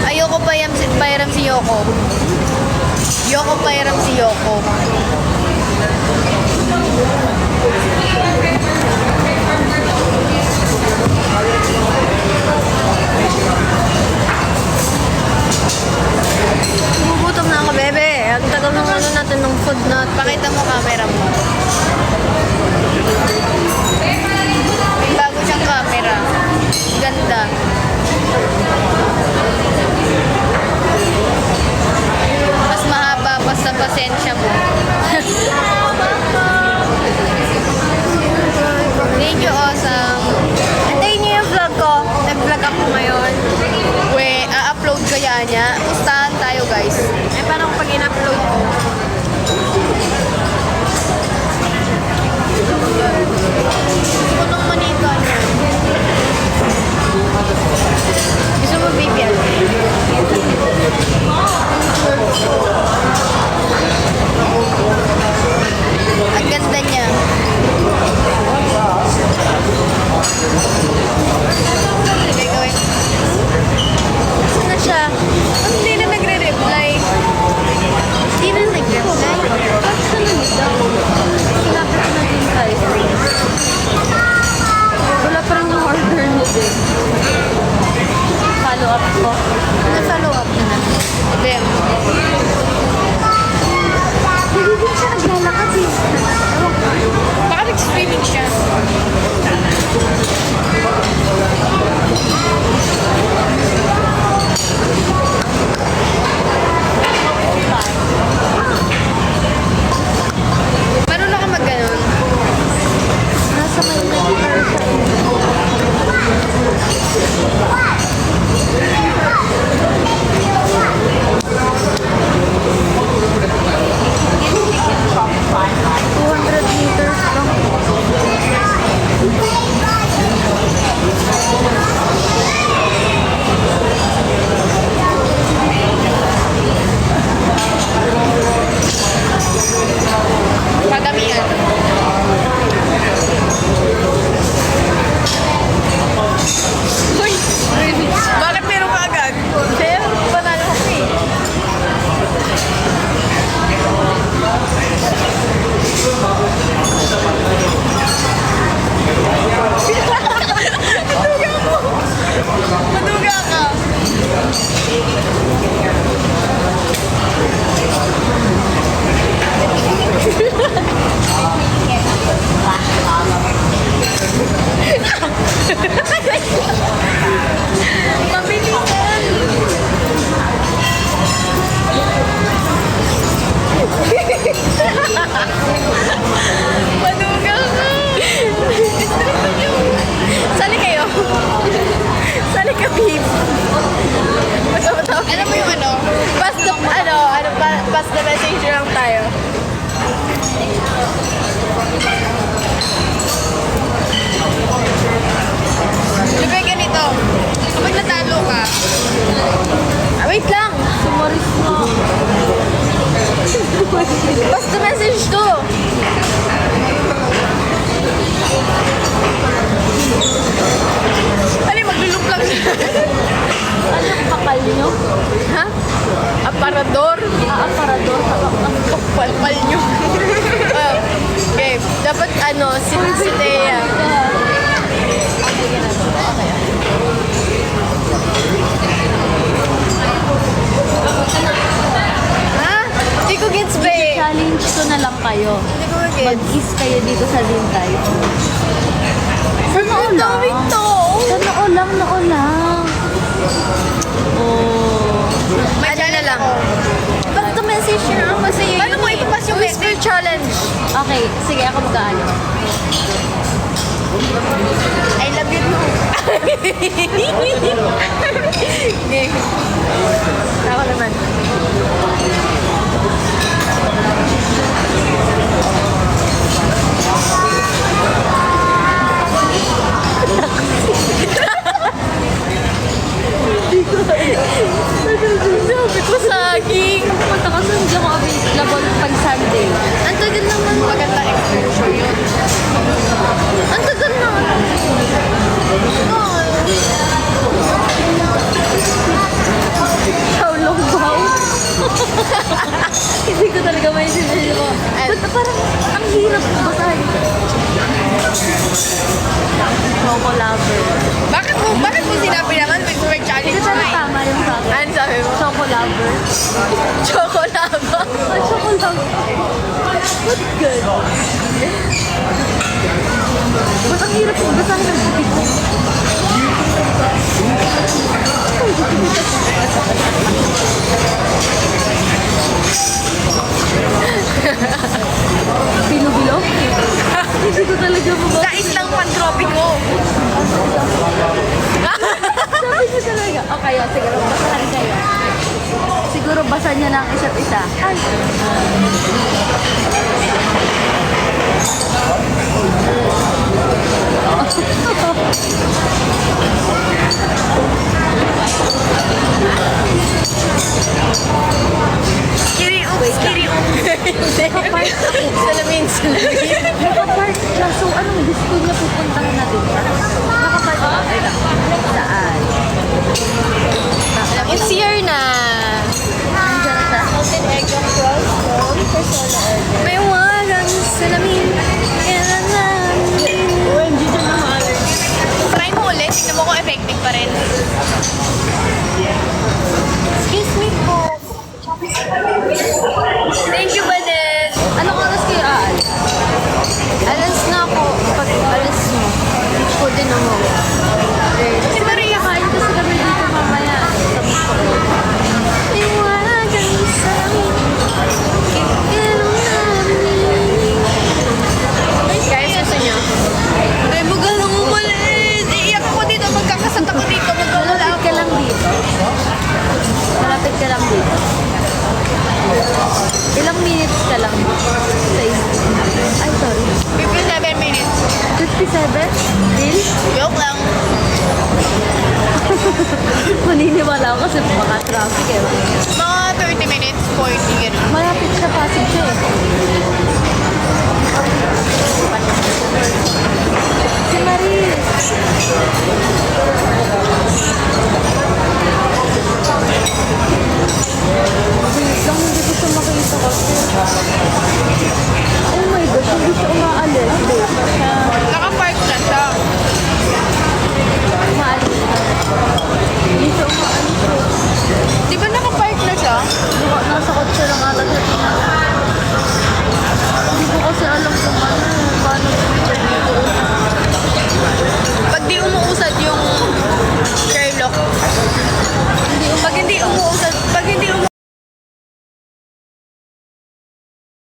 Ayoko pairam si Yoko. Yoko pairam si Yoko. Gugutom na ako, bebe. Ang tagal ng ano natin ng food na. Pakita mo camera mo. May bago siyang camera. Ganda. Mas mahaba basta pasensya mo. Thank you, awesome. Antayin niyo yung vlog ko. Nag-vlog ako ngayon. A-upload ko yan niya. Pustahan tayo, guys. Eh, parang pag in-upload ko. Punong manika niya. Gusto mo, baby? Ang ganda niya. Sige, gawin. Saan na siya? Hindi na nagre-reply. Hindi na nag-reply? Ba't saan na nito? Sinapit na din tayo. Wala parang na-order mo din. Follow up ko. Na-follow up na natin. Hindi. Hindi din siya naglalakad eh. Baka nag-streaming siya. Marunong ka mag-ganon? Nasa may nag-car siya. Padamihan. Uy! Bakit meron ka agad? Sir, panalo ko eh. Maduga mo! Maduga ka! Mabilisan! Maduga ka! Sali kayo! Sali ka, babe! Alam mo yung ano? Pass the message lang tayo. Diba ganito? Kapag natalo ka, wait lang! Sumaris mo. Pass the message to! Ano, maglulok lang siya. Ano yung kapal nyo? Ha? Aparador? Aparador. Ang kapal nyo. Okay. Dapat si Thea. Ha? Hindi ko gets, babe. Challenge ko na lang kayo. Hindi ko gets. Mag-kiss kayo dito sa Dintay. Sana ulang. Sana ulang. Oh. Madya na lang. Ba't the message nyo? Kasi Paano mo ipapas yung message challenge? okay, sige ako mag-aano. I love you too. Okay. Ako naman. Sabi ko saging. Punta ka sa hindi ako available pag Sunday. Ang tagal naman. Magandang exposure yun. Ang tagal naman. bakit mo sinabi naman may super challenge Hindi na na tama yung sa akin. Ano sabi mo? Choco lover. Chocolaba. Ah, choco lover. What good? Ba't ang hirap yung basahin ng bibig ko? Bilo-bilo? Hindi ko talaga mabasa. Dais lang pantropiko. Sabi niyo talaga. Okay, sige, magbasahan kayo. Siguro basa niya ng isa't isa. Ay! Skiri-oop. Nakapart ako. Salamin. Nakapart siya. So, anong gusto niya pupuntahan natin siya? Nakapart ako. Ay, saan? It's here na. Nandiyan na siya. Salted egg of cross from Persona Order. May walang salamin. OMG dyan na mahal. Try mo ulit. Tignan mo kung effective pa rin. Excuse me po. Thank you, Banet. Anong oras kayo aalis? Alas na ako. Pag alas mo. Ko din ako. Si Maria. Kain kasi kami dito mamaya. Sa gusto ko. May walang salamin. Guys, gusto nyo? Ay, bugal lang umalis. Iiyak ako dito. Magkakasat ako dito. Magkawala Malapit ako. ka lang dito. Malapit ka lang dito. Ilang minutes ka lang sa Ay, sorry. 57 minutes. 57? Bill? Joke lang. Maniniwala ako kasi baka traffic eh. Mga 30 minutes, 40 ganun. Malapit siya, Pasig siya eh. Si Maris.